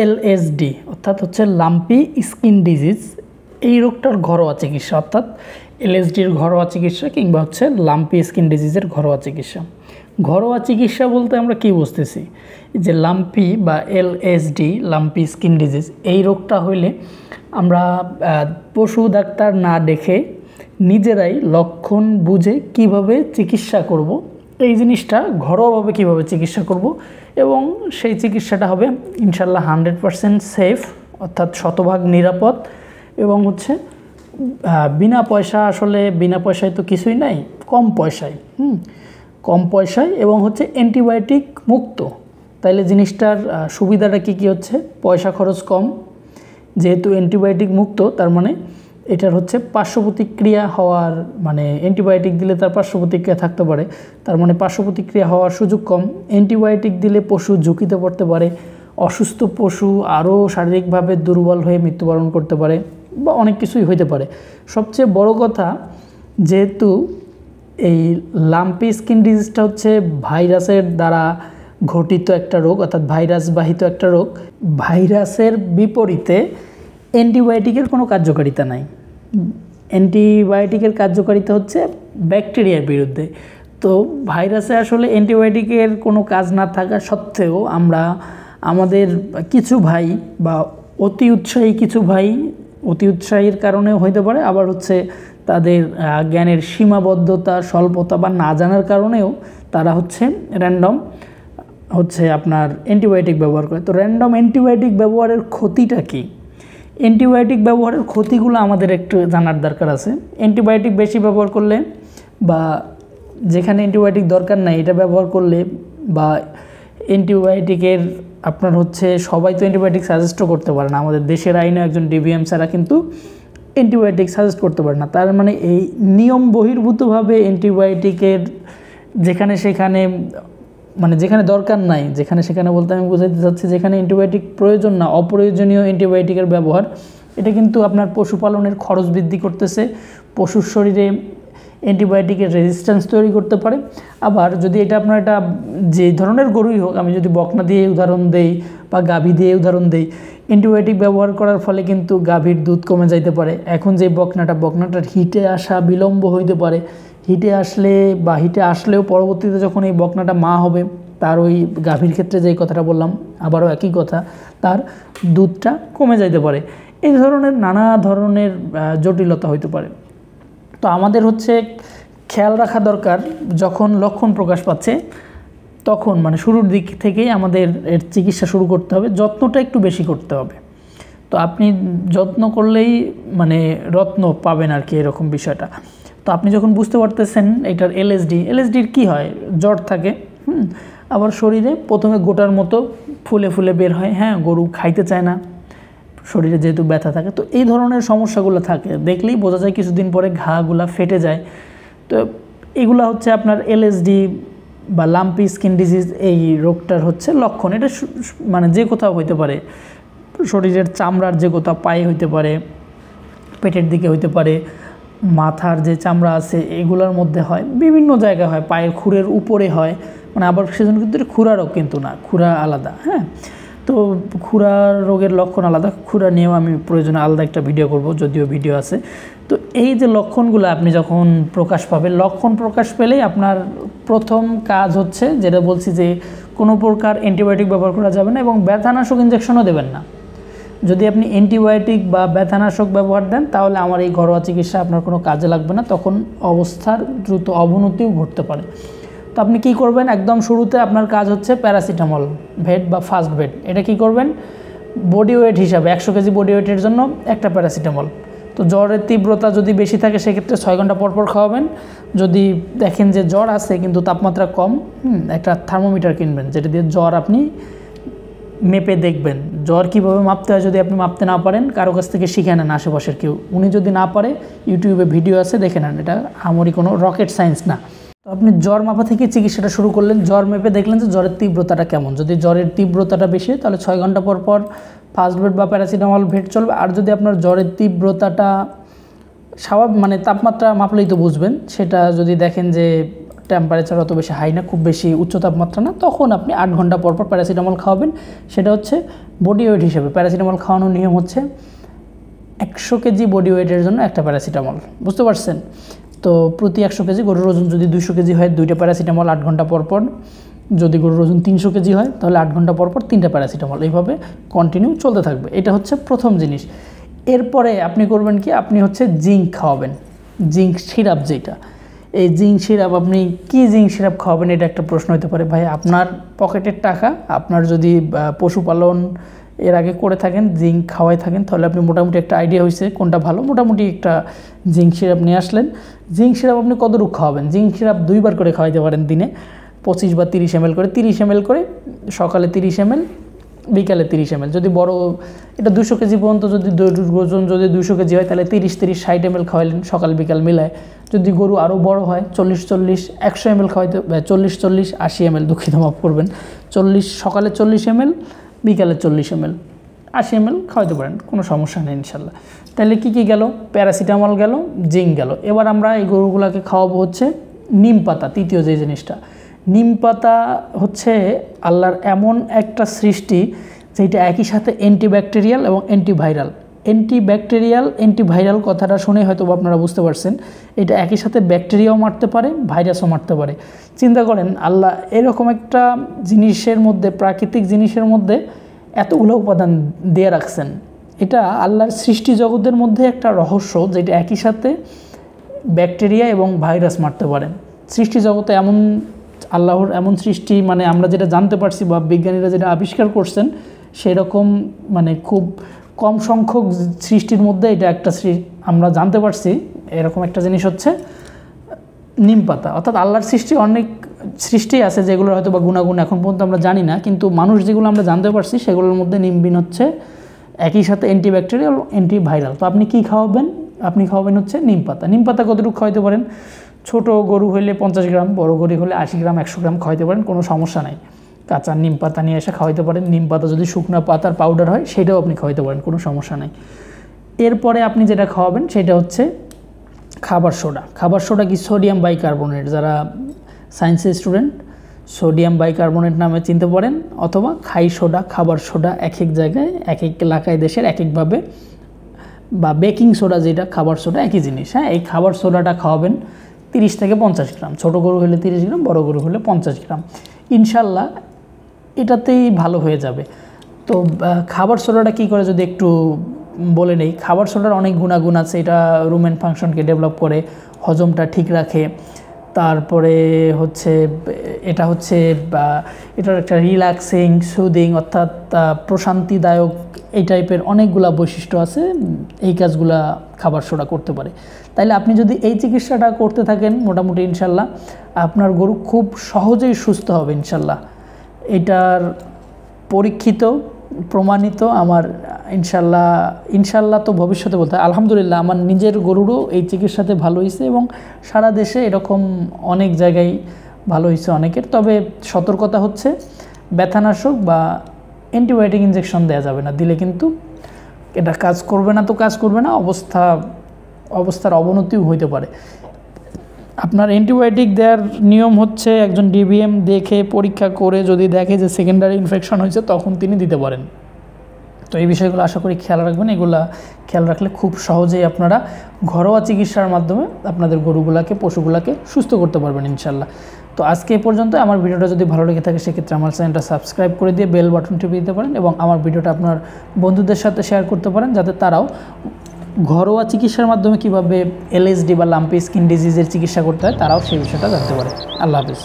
LSD অর্থাৎ হচ্ছে lumpy skin disease, এই রোগটার ঘরোয়া চিকিৎসা, অর্থাৎ এলএসডির ঘরোয়া চিকিৎসা কিংবা হচ্ছে লাম্পি স্কিন ডিজিজের ঘরোয়া চিকিৎসা। ঘরোয়া চিকিৎসা বলতে আমরা কি বুঝতেছি, যে লাম্পি বা এলএসডি লাম্পি স্কিন ডিজিজ এই রোগটা হইলে আমরা পশু ডাক্তার না দেখে নিজেরাই লক্ষণ বুঝে কিভাবে চিকিৎসা করব, এই জিনিসটা ঘরোয়াভাবে কিভাবে চিকিৎসা করব, এবং সেই চিকিৎসাটা হবে ইনশাল্লাহ 100% সেফ, অর্থাৎ শতভাগ নিরাপদ, এবং হচ্ছে বিনা পয়সা, আসলে বিনা পয়সায় তো কিছুই নাই, কম পয়সায়, কম পয়সায় এবং হচ্ছে অ্যান্টিবায়োটিক মুক্ত। তাইলে জিনিসটার সুবিধাটা কী হচ্ছে, পয়সা খরচ কম, যেহেতু অ্যান্টিবায়োটিক মুক্ত তার মানে এটার হচ্ছে পার্শ্ব প্রতিক্রিয়া হওয়ার, মানে অ্যান্টিবায়োটিক দিলে তার পার্শ্ব প্রতিক্রিয়া থাকতে পারে, তার মানে পার্শ্ব প্রতিক্রিয়া হওয়ার সুযোগ কম। অ্যান্টিবায়োটিক দিলে পশু ঝুঁকিতে পড়তে পারে, অসুস্থ পশু আরও শারীরিকভাবে দুর্বল হয়ে মৃত্যুবরণ করতে পারে বা অনেক কিছুই হইতে পারে। সবচেয়ে বড় কথা, যেহেতু এই লাম্পি স্কিন ডিজিজটা হচ্ছে ভাইরাসের দ্বারা ঘটিত একটা রোগ, অর্থাৎ ভাইরাস বাহিত একটা রোগ, ভাইরাসের বিপরীতে অ্যান্টিবায়োটিকের কোনো কার্যকারিতা নাই। অ্যান্টিবায়োটিকের কার্যকারিতা হচ্ছে ব্যাকটেরিয়ার বিরুদ্ধে। তো ভাইরাসে আসলে অ্যান্টিবায়োটিকের কোনো কাজ না থাকা সত্ত্বেও আমরা আমাদের কিছু ভাই বা অতি উৎসাহী কিছু ভাই, অতি উৎসাহীর কারণেও হইতে পারে, আবার হচ্ছে তাদের জ্ঞানের সীমাবদ্ধতা, স্বল্পতা বা না জানার কারণেও তারা হচ্ছে র্যান্ডম হচ্ছে আপনার অ্যান্টিবায়োটিক ব্যবহার করে। তো র্যান্ডম অ্যান্টিবায়োটিক ব্যবহারের ক্ষতিটা কী, অ্যান্টিবায়োটিক ব্যবহারের ক্ষতিগুলো আমাদের একটু জানার দরকার আছে। অ্যান্টিবায়োটিক বেশি ব্যবহার করলে বা যেখানে অ্যান্টিবায়োটিক দরকার নাই এটা ব্যবহার করলে, বা অ্যান্টিবায়োটিকের আপনার হচ্ছে সবাই তো অ্যান্টিবায়োটিক সাজেস্টও করতে পারে না, আমাদের দেশের আইনে একজন ডিবিএম ছাড়া কিন্তু অ্যান্টিবায়োটিক সাজেস্ট করতে পারে না। তার মানে এই নিয়ম বহির্ভূতভাবে অ্যান্টিবায়োটিকের যেখানে সেখানে, মানে যেখানে দরকার নাই, যেখানে সেখানে বলতে আমি বোঝাতে চাচ্ছি যেখানে অ্যান্টিবায়োটিক প্রয়োজন না, অপ্রয়োজনীয় অ্যান্টিবায়োটিকের ব্যবহার, এটা কিন্তু আপনার পশুপালনের খরচ বৃদ্ধি করতেছে, পশুর শরীরে অ্যান্টিবায়োটিকের রেজিস্ট্যান্স তৈরি করতে পারে। আবার যদি এটা আপনার একটা যে ধরনের গরুই হোক, আমি যদি বকনা দিয়ে উদাহরণ দেই বা গাভী দিয়ে উদাহরণ দেই, অ্যান্টিবায়োটিক ব্যবহার করার ফলে কিন্তু গাভীর দুধ কমে যাইতে পারে। এখন যে বকনাটার হিটে আসা বিলম্ব হইতে পারে, হিটে আসলে বা হিটে আসলেও পরবর্তীতে যখন এই বকনাটা মা হবে, তার ওই গাভীর ক্ষেত্রে যেই কথাটা বললাম আবারও একই কথা, তার দুধটা কমে যাইতে পারে। এই ধরনের নানা ধরনের জটিলতা হইতে পারে। তো আমাদের হচ্ছে খেয়াল রাখা দরকার, যখন লক্ষণ প্রকাশ পাচ্ছে তখন মানে শুরুর দিক থেকেই আমাদের এর চিকিৎসা শুরু করতে হবে, যত্নটা একটু বেশি করতে হবে। তো আপনি যত্ন করলেই মানে রত্ন পাবেন আর কি, এরকম বিষয়টা। তো আপনি যখন বুঝতে পারতেছেন এটার এলএসডির কী হয়, জ্বর থাকে, আবার শরীরে প্রথমে গোটার মতো ফুলে ফুলে বের হয়, হ্যাঁ, গরু খাইতে চায় না, শরীরে যেহেতু ব্যথা থাকে। তো এই ধরনের সমস্যাগুলো থাকে, দেখলেই বোঝা যায়, কিছুদিন পরে ঘাগুলা ফেটে যায়। তো এগুলা হচ্ছে আপনার এলএসডি বা লাম্পি স্কিন ডিজিজ, এই রোগটার হচ্ছে লক্ষণ। এটা মানে যে কোথাও হইতে পারে, শরীরের চামড়ার যে কোথাও পায়ে হইতে পারে, পেটের দিকে হইতে পারে, মাথার যে চামড়া আছে এগুলোর মধ্যে হয়, বিভিন্ন জায়গায় হয়, পায়ের খুরের উপরে হয়, মানে আবার সেজন্য কিন্তু খুরা রোগ কিন্তু না, খুরা আলাদা। হ্যাঁ, তো খুরা রোগের লক্ষণ আলাদা, খুরা নিয়েও আমি প্রয়োজনে আলাদা একটা ভিডিও করব, যদিও ভিডিও আছে। তো এই যে লক্ষণগুলো আপনি যখন প্রকাশ পাবে, লক্ষণ প্রকাশ পেলেই আপনার প্রথম কাজ হচ্ছে যেটা বলছি, যে কোনো প্রকার অ্যান্টিবায়োটিক ব্যবহার করা যাবে না এবং ব্যথানাশক ইঞ্জেকশনও দেবেন না। যদি আপনি অ্যান্টিবায়োটিক বা ব্যথানাশক ব্যবহার দেন তাহলে আমার এই ঘরোয়া চিকিৎসা আপনার কোনো কাজে লাগবে না, তখন অবস্থার দ্রুত অবনতিও ঘটতে পারে। তো আপনি কি করবেন, একদম শুরুতে আপনার কাজ হচ্ছে প্যারাসিটামল ভেট বা ফার্স্ট ভেট, এটা কি করবেন বডি ওয়েট হিসাবে 100 কেজি বডি ওয়েটের জন্য একটা প্যারাসিটামল। তো জ্বরের তীব্রতা যদি বেশি থাকে সেক্ষেত্রে 6 ঘন্টা পর পর খাওয়াবেন। যদি দেখেন যে জ্বর আছে কিন্তু তাপমাত্রা কম, একটা থার্মোমিটার কিনবেন যেটা দিয়ে জ্বর আপনি মেপে দেখবেন। জ্বর কীভাবে মাপতে হয় যদি আপনি মাপতে না পারেন, কারো কাছ থেকে শিখে নেন, আশেপাশের কেউ, উনি যদি না পারে ইউটিউবে ভিডিও আছে দেখে নেন, এটা আমারই কোনো রকেট সায়েন্স না। তো আপনি জ্বর মাপা থেকে চিকিৎসাটা শুরু করলেন, জ্বর মেপে দেখলেন যে জ্বরের তীব্রতাটা কেমন। যদি জ্বরের তীব্রতাটা বেশি তাহলে 6 ঘন্টা পর পর ফার্স্ট ভেট বা প্যারাসিটামল ভেট চলবে। আর যদি আপনার জ্বরের তীব্রতাটা স্বাভাবিক, মানে তাপমাত্রা মাপলেই তো বুঝবেন, সেটা যদি দেখেন যে টেম্পারেচার অত বেশি হাই না, খুব বেশি উচ্চ তাপমাত্রা না, তখন আপনি 8 ঘন্টা পর পর প্যারাসিটামল খাওয়াবেন। সেটা হচ্ছে বডি ওয়েট হিসেবে। প্যারাসিটামল খাওয়ানোর নিয়ম হচ্ছে 100 কেজি বডি ওয়েটের জন্য একটা প্যারাসিটামল, বুঝতে পারছেন? তো প্রতি 100 কেজি, গরুর ওজন যদি 200 কেজি হয় 2টা প্যারাসিটামল 8 ঘন্টা পর পর, যদি গরুর ওজন 300 কেজি হয় তাহলে 8 ঘন্টা পর পর 3টা প্যারাসিটামল, এইভাবে কন্টিনিউ চলতে থাকবে। এটা হচ্ছে প্রথম জিনিস। এরপরে আপনি করবেন কি, আপনি হচ্ছে জিঙ্ক খাওয়াবেন, জিঙ্ক সিরাপ যেটা। এই জিঙ্ক সিরাপ, আপনি কি জিঙ্ক সিরাপ খাওয়াবেন এটা একটা প্রশ্ন হতে পারে। ভাই আপনার পকেটের টাকা, আপনার যদি পশুপালন এর আগে করে থাকেন, জিঙ্ক খাওয়াই থাকেন, তাহলে আপনি মোটামুটি একটা আইডিয়া হয়েছে কোনটা ভালো। মোটামুটি একটা জিঙ্ক সিরাপ নিয়ে আসলেন। জিঙ্ক সিরাপ আপনি কতটুকু খাওয়াবেন? জিঙ্ক সিরাপ 2 বার করে খাওয়াইতে পারেন দিনে, 25 বা 30 ml করে। 30 ml করে সকালে, 30 ml বিকালে 30 ml। যদি বড়, এটা 200 কেজি পর্যন্ত, যদি ওজন যদি 200 কেজি হয় তাহলে 30-30-60 ml খাওয়াইলেন সকাল বিকাল মিলায়। যদি গরু আরও বড় হয় 40-40-100 ml খাওয়াইতে, 40-40-80 ml, দুঃখিত মাফ করবেন, 40 সকালে 40 ml, বিকালে 40 ml, 80 ml খাওয়াইতে পারেন, কোনো সমস্যা নেই ইনশাল্লাহ। তাহলে কি কি গেল? প্যারাসিটামল গেল, জিঙ্ক গেল। এবার আমরা এই গরুগুলোকে খাওয়াবো হচ্ছে নিম পাতা। তৃতীয় যে জিনিসটা, নিম পাতা হচ্ছে আল্লাহর এমন একটা সৃষ্টি যেটা একই সাথে অ্যান্টিব্যাকটেরিয়াল এবং অ্যান্টিভাইরাল। অ্যান্টিভাইরাল কথাটা শুনে হয়তো আপনারা বুঝতে পারছেন, এটা একই সাথে ব্যাকটেরিয়াও মারতে পারে, ভাইরাসও মারতে পারে। চিন্তা করেন, আল্লাহ এরকম একটা জিনিসের মধ্যে, প্রাকৃতিক জিনিসের মধ্যে এতগুলো উপাদান দিয়ে রাখছেন। এটা আল্লাহর সৃষ্টি জগতের মধ্যে একটা রহস্য, যেটা একই সাথে ব্যাকটেরিয়া এবং ভাইরাস মারতে পারেন। সৃষ্টি জগতে এমন, আল্লাহর এমন সৃষ্টি, মানে আমরা যেটা জানতে পারছি বা বিজ্ঞানীরা যেটা আবিষ্কার করছেন, সেরকম মানে খুব কম সংখ্যক সৃষ্টির মধ্যে এটা একটা আমরা জানতে পারছি। এরকম একটা জিনিস হচ্ছে নিম পাতা। অর্থাৎ আল্লাহর সৃষ্টি অনেক সৃষ্টি আছে যেগুলোর হয়তো বা গুণাগুণ এখন পর্যন্ত আমরা জানি না, কিন্তু মানুষ যেগুলো আমরা জানতে পারছি সেগুলোর মধ্যে নিমবিন হচ্ছে একই সাথে অ্যান্টিব্যাকটেরিয়াল, অ্যান্টিভাইরাল। তো আপনি কি খাওয়াবেন? আপনি খাওয়াবেন হচ্ছে নিম পাতা। নিম পাতা কতটুকু খাওয়াইতে পারেন? ছোট গরু হলে 50 গ্রাম, বড় গরু হলে 80 গ্রাম, 100 গ্রাম খাওয়াইতে পারেন, কোনো সমস্যা নাই। কাঁচা নিম পাতা নিয়ে এসে খাওয়াইতে পারেন। নিম পাতা যদি শুকনো পাতার পাউডার হয় সেটাও আপনি খাওয়াইতে পারেন, কোনো সমস্যা নাই। এরপরে আপনি যেটা খাওয়াবেন সেটা হচ্ছে খাবার সোডা। খাবার সোডা কি? Sodium bicarbonate. যারা সায়েন্সের স্টুডেন্ট সোডিয়াম বাইকার্বনেট নামে চিনতে পারেন, অথবা খাই সোডা, খাবার সোডা। এক এক জায়গায়, এক এক এলাকায়, দেশের এক একভাবে, বা বেকিং সোডা যেটা, খাবার সোডা একই জিনিস। হ্যাঁ, এই খাবার সোডাটা খাওয়াবেন 30 থেকে 50 গ্রাম। ছোটো গরু হলে 30 গ্রাম, বড় গরু হলে 50 গ্রাম। ইনশাল্লাহ এটাতেই ভালো হয়ে যাবে। তো খাবার সোডাটা কী করে যদি একটু বলে নেই। খাবার সোডার অনেক গুণাগুণ আছে। এটা রুমেন ফাংশনকে ডেভেলপ করে, হজমটা ঠিক রাখে। তারপরে হচ্ছে এটা হচ্ছে এটার একটা রিল্যাক্সিং, সুদিং, অর্থাৎ প্রশান্তিদায়ক, এই টাইপের অনেকগুলা বৈশিষ্ট্য আছে। এই কাজগুলা খাবার সোডা করতে পারে। তাইলে আপনি যদি এই চিকিৎসাটা করতে থাকেন, মোটামুটি ইনশাল্লাহ আপনার গরু খুব সহজেই সুস্থ হবে ইনশাল্লাহ। এটার পরীক্ষিত, প্রমাণিত আমার ইনশাল্লাহ তো ভবিষ্যতে বলতে হয়। আলহামদুলিল্লাহ আমার নিজের গরুরও এই চিকিৎসাতে ভালো হয়েছে, এবং সারা দেশে এরকম অনেক জায়গায় ভালো হয়েছে অনেকের। তবে সতর্কতা হচ্ছে, ব্যথানাশক বা অ্যান্টিবায়োটিক ইনজেকশন দেওয়া যাবে না। দিলে কিন্তু এটা কাজ করবে না, তো কাজ করবে না, অবস্থার অবনতিও হইতে পারে। আপনার অ্যান্টিবায়োটিক দেওয়ার নিয়ম হচ্ছে, একজন ডিবিএম দেখে পরীক্ষা করে যদি দেখে যে সেকেন্ডারি ইনফেকশন হয়েছে, তখন তিনি দিতে পারেন। তো এই বিষয়গুলো আশা করি খেয়াল রাখবেন। এগুলা খেয়াল রাখলে খুব সহজেই আপনারা ঘরোয়া চিকিৎসার মাধ্যমে আপনাদের গরুগুলাকে, পশুগুলাকে সুস্থ করতে পারবেন ইনশাল্লাহ। তো আজকে এই পর্যন্ত। আমার ভিডিওটা যদি ভালো লেগে থাকে সেক্ষেত্রে আমার চ্যানেলটা সাবস্ক্রাইব করে দিয়ে বেল বাটন টিপে দিতে পারেন, এবং আমার ভিডিওটা আপনার বন্ধুদের সাথে শেয়ার করতে পারেন, যাতে তারাও ঘরোয়া চিকিৎসার মাধ্যমে কীভাবে এলএসডি বা লাম্পি স্কিন ডিজিজের চিকিৎসা করতে হয় তারাও সেই বিষয়টা জানতে পারে। আল্লাহ হাফিজ।